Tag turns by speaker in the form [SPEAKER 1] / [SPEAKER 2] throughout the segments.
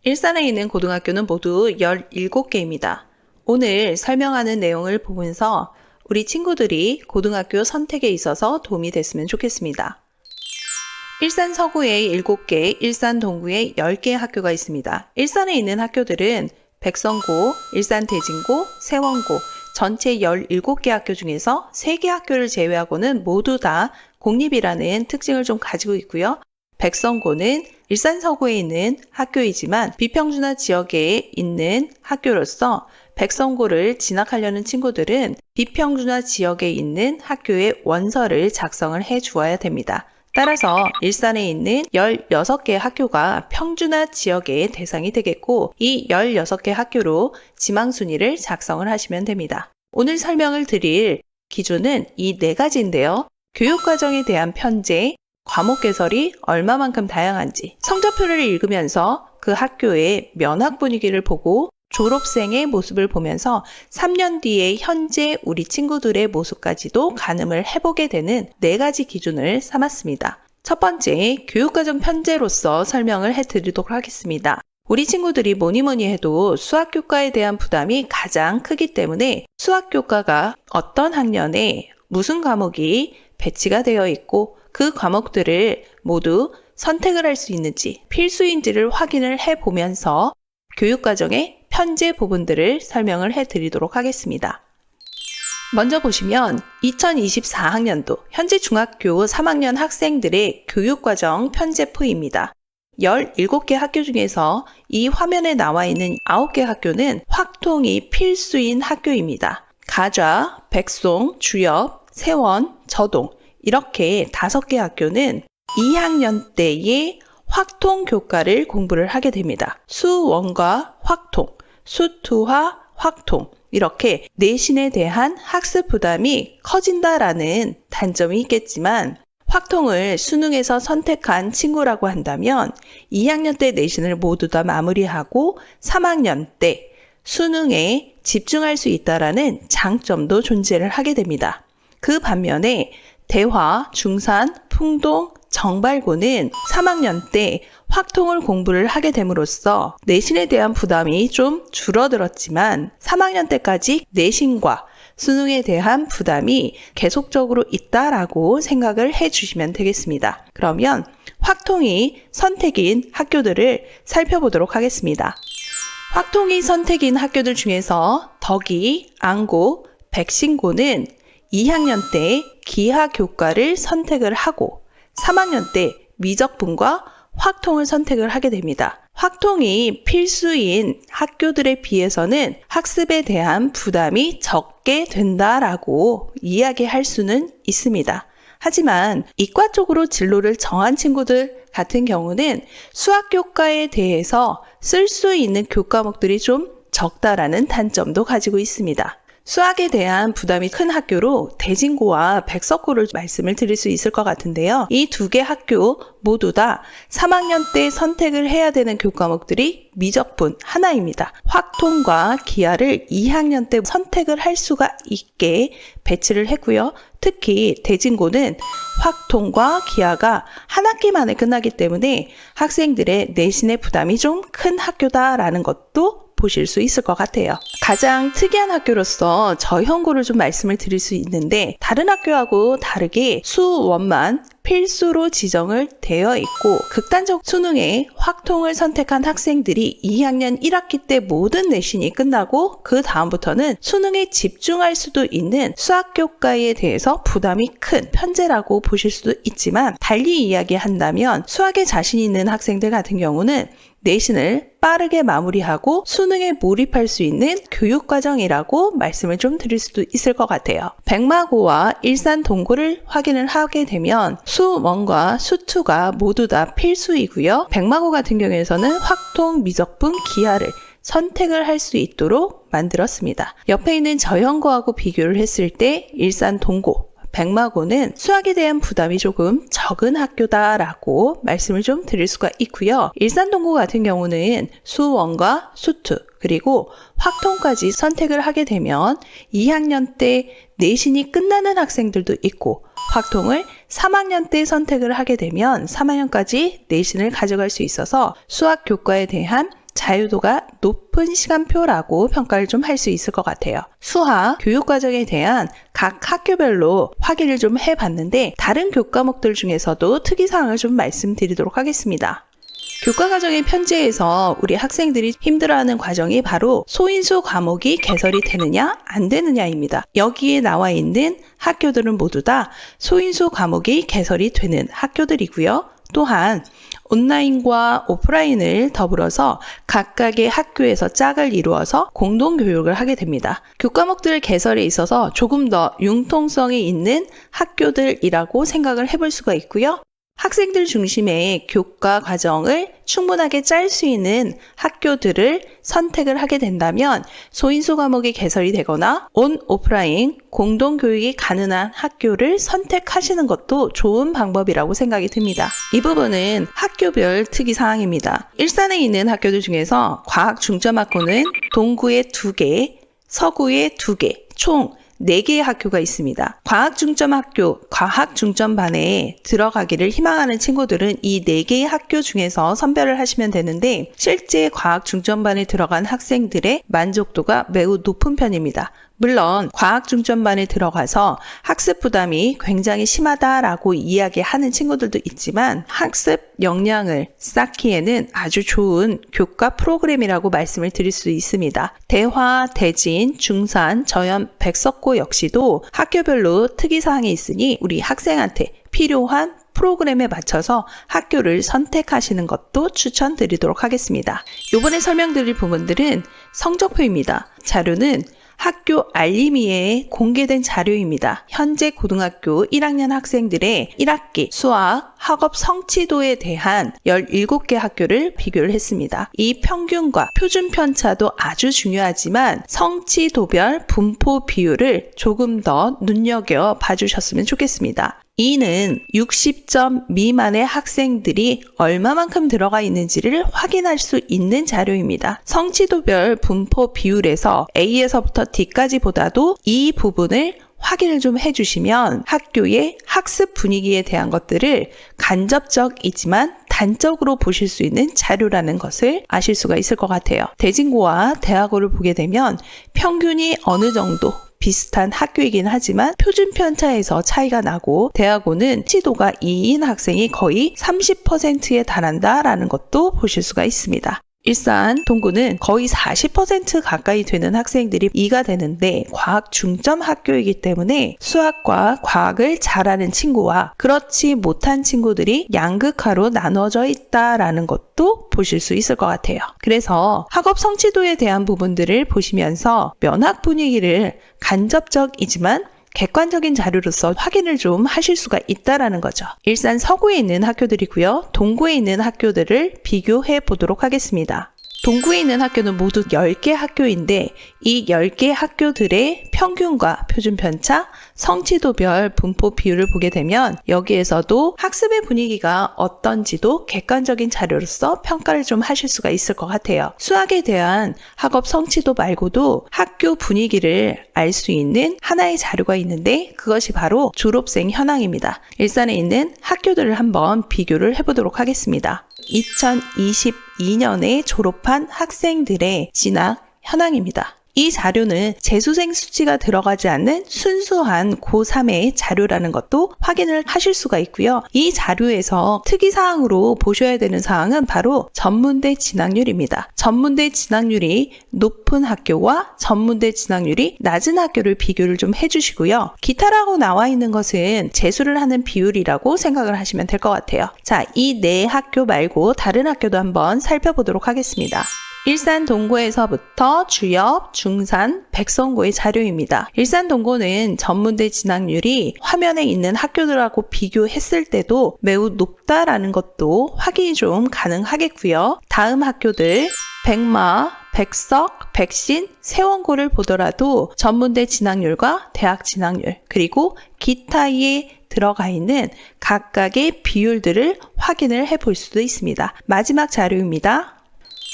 [SPEAKER 1] 일산에 있는 고등학교는 모두 17개입니다. 오늘 설명하는 내용을 보면서 우리 친구들이 고등학교 선택에 있어서 도움이 됐으면 좋겠습니다. 일산 서구에 7개, 일산 동구에 10개 학교가 있습니다. 일산에 있는 학교들은 백성고, 일산 대진고, 세원고, 전체 17개 학교 중에서 3개 학교를 제외하고는 모두 다 공립이라는 특징을 좀 가지고 있고요. 백성고는 일산 서구에 있는 학교이지만 비평준화 지역에 있는 학교로서 백성고를 진학하려는 친구들은 비평준화 지역에 있는 학교의 원서를 작성을 해 주어야 됩니다. 따라서 일산에 있는 16개 학교가 평준화 지역의 대상이 되겠고 이 16개 학교로 지망순위를 작성을 하시면 됩니다. 오늘 설명을 드릴 기준은 이 4가지인데요. 교육과정에 대한 편제, 과목 개설이 얼마만큼 다양한지, 성적표를 읽으면서 그 학교의 면학 분위기를 보고 졸업생의 모습을 보면서 3년 뒤에 현재 우리 친구들의 모습까지도 가늠을 해보게 되는 4가지 기준을 삼았습니다. 첫 번째, 교육과정 편제로서 설명을 해드리도록 하겠습니다. 우리 친구들이 뭐니 해도 수학교과에 대한 부담이 가장 크기 때문에 수학교과가 어떤 학년에 무슨 과목이 배치가 되어 있고 그 과목들을 모두 선택을 할 수 있는지 필수인지를 확인을 해보면서 교육과정의 편제 부분들을 설명을 해드리도록 하겠습니다. 먼저 보시면 2024학년도 현재 중학교 3학년 학생들의 교육과정 편제표입니다. 17개 학교 중에서 이 화면에 나와 있는 9개 학교는 확통이 필수인 학교입니다. 가좌, 백송, 주엽, 세원, 저동 이렇게 5개 학교는 2학년 때에 확통 교과를 공부를 하게 됩니다. 수원과 확통, 수투와 확통 이렇게 내신에 대한 학습 부담이 커진다라는 단점이 있겠지만 확통을 수능에서 선택한 친구라고 한다면 2학년 때 내신을 모두 다 마무리하고 3학년 때 수능에 집중할 수 있다라는 장점도 존재를 하게 됩니다. 그 반면에 대화, 중산, 풍동, 정발고는 3학년 때 확통을 공부를 하게 됨으로써 내신에 대한 부담이 좀 줄어들었지만 3학년 때까지 내신과 수능에 대한 부담이 계속적으로 있다라고 생각을 해주시면 되겠습니다. 그러면 확통이 선택인 학교들을 살펴보도록 하겠습니다. 확통이 선택인 학교들 중에서 덕이, 안고, 백신고는 2학년 때 기하 교과를 선택을 하고 3학년 때 미적분과 확통을 선택을 하게 됩니다. 확통이 필수인 학교들에 비해서는 학습에 대한 부담이 적게 된다라고 이야기할 수는 있습니다. 하지만 이과 쪽으로 진로를 정한 친구들 같은 경우는 수학교과에 대해서 쓸 수 있는 교과목들이 좀 적다라는 단점도 가지고 있습니다. 수학에 대한 부담이 큰 학교로 대진고와 백석고를 말씀을 드릴 수 있을 것 같은데요. 이 2개 학교 모두 다 3학년 때 선택을 해야 되는 교과목들이 미적분 하나입니다. 확통과 기하를 2학년 때 선택을 할 수가 있게 배치를 했고요. 특히 대진고는 확통과 기하가 한 학기 만에 끝나기 때문에 학생들의 내신의 부담이 좀 큰 학교다라는 것도 보실 수 있을 것 같아요. 가장 특이한 학교로서 저형고를 좀 말씀을 드릴 수 있는데 다른 학교하고 다르게 수원만 필수로 지정을 되어 있고 극단적 수능에 확통을 선택한 학생들이 2학년 1학기 때 모든 내신이 끝나고 그 다음부터는 수능에 집중할 수도 있는 수학교과에 대해서 부담이 큰 편제라고 보실 수도 있지만 달리 이야기한다면 수학에 자신 있는 학생들 같은 경우는 내신을 빠르게 마무리하고 수능에 몰입할 수 있는 교육과정이라고 말씀을 좀 드릴 수도 있을 것 같아요. 백마고와 일산 동고를 확인을 하게 되면 수원과 수투가 모두 다 필수이고요. 백마고 같은 경우에서는 확통, 미적분, 기하를 선택을 할 수 있도록 만들었습니다. 옆에 있는 저형고하고 비교를 했을 때 일산 동고, 백마고는 수학에 대한 부담이 조금 적은 학교다라고 말씀을 좀 드릴 수가 있고요. 일산동고 같은 경우는 수원과 수투 그리고 확통까지 선택을 하게 되면 2학년 때 내신이 끝나는 학생들도 있고 확통을 3학년 때 선택을 하게 되면 3학년까지 내신을 가져갈 수 있어서 수학 교과에 대한 자유도가 높은 시간표라고 평가를 좀 할 수 있을 것 같아요. 수학 교육과정에 대한 각 학교별로 확인을 좀 해봤는데 다른 교과목들 중에서도 특이사항을 좀 말씀드리도록 하겠습니다. 교과과정의 편제에서 우리 학생들이 힘들어하는 과정이 바로 소인수 과목이 개설이 되느냐 안 되느냐입니다. 여기에 나와 있는 학교들은 모두 다 소인수 과목이 개설이 되는 학교들이고요. 또한 온라인과 오프라인을 더불어서 각각의 학교에서 짝을 이루어서 공동교육을 하게 됩니다. 교과목들 개설에 있어서 조금 더 융통성이 있는 학교들이라고 생각을 해볼 수가 있고요. 학생들 중심의 교과 과정을 충분하게 짤 수 있는 학교들을 선택을 하게 된다면 소인수 과목이 개설이 되거나 온 오프라인 공동교육이 가능한 학교를 선택하시는 것도 좋은 방법이라고 생각이 듭니다. 이 부분은 학교별 특이사항입니다. 일산에 있는 학교들 중에서 과학 중점학교는 동구에 2개, 서구에 2개, 총 4개의 학교가 있습니다. 과학중점학교, 과학중점반에 들어가기를 희망하는 친구들은 이 4개의 학교 중에서 선별을 하시면 되는데 실제 과학중점반에 들어간 학생들의 만족도가 매우 높은 편입니다. 물론 과학중점반에 들어가서 학습 부담이 굉장히 심하다라고 이야기하는 친구들도 있지만 학습 역량을 쌓기에는 아주 좋은 교과 프로그램이라고 말씀을 드릴 수 있습니다. 대화, 대진, 중산, 저연, 백석고 역시도 학교별로 특이사항이 있으니 우리 학생한테 필요한 프로그램에 맞춰서 학교를 선택하시는 것도 추천드리도록 하겠습니다. 이번에 설명드릴 부분들은 성적표입니다. 자료는 학교 알림이에 공개된 자료입니다. 현재 고등학교 1학년 학생들의 1학기 수학 학업 성취도에 대한 17개 학교를 비교를 했습니다. 이 평균과 표준 편차도 아주 중요하지만 성취도별 분포 비율을 조금 더 눈여겨 봐주셨으면 좋겠습니다. 이는 60점 미만의 학생들이 얼마만큼 들어가 있는지를 확인할 수 있는 자료입니다. 성취도별 분포 비율에서 A에서부터 D까지 보다도 이 부분을 확인을 좀 해주시면 학교의 학습 분위기에 대한 것들을 간접적이지만 단적으로 보실 수 있는 자료라는 것을 아실 수가 있을 것 같아요. 대진고와 대학고를 보게 되면 평균이 어느 정도 비슷한 학교이긴 하지만 표준 편차에서 차이가 나고 대학원은 치도가 2인 학생이 거의 30%에 달한다라는 것도 보실 수가 있습니다. 일산 동구는 거의 40% 가까이 되는 학생들이 2가 되는데 과학 중점 학교이기 때문에 수학과 과학을 잘하는 친구와 그렇지 못한 친구들이 양극화로 나눠져 있다라는 것도 보실 수 있을 것 같아요. 그래서 학업 성취도에 대한 부분들을 보시면서 면학 분위기를 간접적이지만 객관적인 자료로서 확인을 좀 하실 수가 있다라는 거죠. 일산 서구에 있는 학교들이고요. 동구에 있는 학교들을 비교해 보도록 하겠습니다. 동구에 있는 학교는 모두 10개 학교인데 이 10개 학교들의 평균과 표준 편차, 성취도별 분포 비율을 보게 되면 여기에서도 학습의 분위기가 어떤지도 객관적인 자료로서 평가를 좀 하실 수가 있을 것 같아요. 수학에 대한 학업 성취도 말고도 학교 분위기를 알 수 있는 하나의 자료가 있는데 그것이 바로 졸업생 현황입니다. 일산에 있는 학교들을 한번 비교를 해보도록 하겠습니다. 2022년에 졸업한 학생들의 진학 현황입니다. 이 자료는 재수생 수치가 들어가지 않는 순수한 고3의 자료라는 것도 확인을 하실 수가 있고요. 이 자료에서 특이사항으로 보셔야 되는 사항은 바로 전문대 진학률입니다. 전문대 진학률이 높은 학교와 전문대 진학률이 낮은 학교를 비교를 좀 해주시고요. 기타라고 나와 있는 것은 재수를 하는 비율이라고 생각을 하시면 될 것 같아요. 자, 이 네 학교 말고 다른 학교도 한번 살펴보도록 하겠습니다. 일산 동고에서부터 주엽, 중산, 백성고의 자료입니다. 일산 동고는 전문대 진학률이 화면에 있는 학교들하고 비교했을 때도 매우 높다라는 것도 확인이 좀 가능하겠고요. 다음 학교들 백마, 백석, 백신, 세원고를 보더라도 전문대 진학률과 대학 진학률 그리고 기타에 들어가 있는 각각의 비율들을 확인을 해볼 수도 있습니다. 마지막 자료입니다.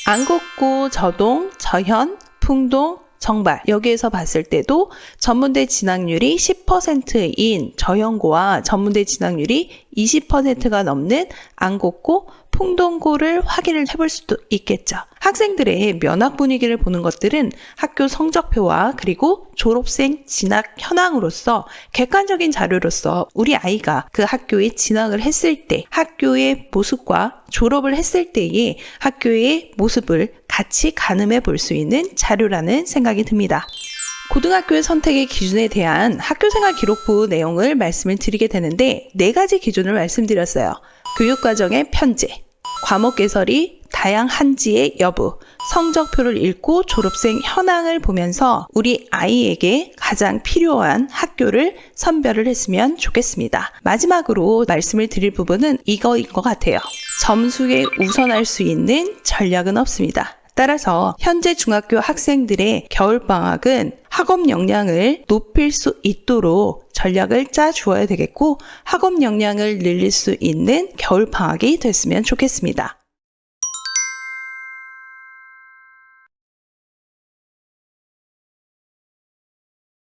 [SPEAKER 1] 안국고, 저동, 저현, 풍동, 정발, 여기에서 봤을 때도 전문대 진학률이 10%인 저연고와 전문대 진학률이 20%가 넘는 안곡고, 풍동고를 확인을 해볼 수도 있겠죠. 학생들의 면학 분위기를 보는 것들은 학교 성적표와 그리고 졸업생 진학 현황으로서 객관적인 자료로서 우리 아이가 그 학교에 진학을 했을 때 학교의 모습과 졸업을 했을 때의 학교의 모습을 같이 가늠해 볼 수 있는 자료라는 생각이 듭니다. 고등학교의 선택의 기준에 대한 학교생활 기록부 내용을 말씀을 드리게 되는데 4가지 기준을 말씀드렸어요. 교육과정의 편제, 과목 개설이 다양한지의 여부, 성적표를 읽고 졸업생 현황을 보면서 우리 아이에게 가장 필요한 학교를 선별을 했으면 좋겠습니다. 마지막으로 말씀을 드릴 부분은 이거인 것 같아요. 점수에 우선할 수 있는 전략은 없습니다. 따라서 현재 중학교 학생들의 겨울방학은 학업 역량을 높일 수 있도록 전략을 짜 주어야 되겠고 학업 역량을 늘릴 수 있는 겨울방학이 됐으면 좋겠습니다.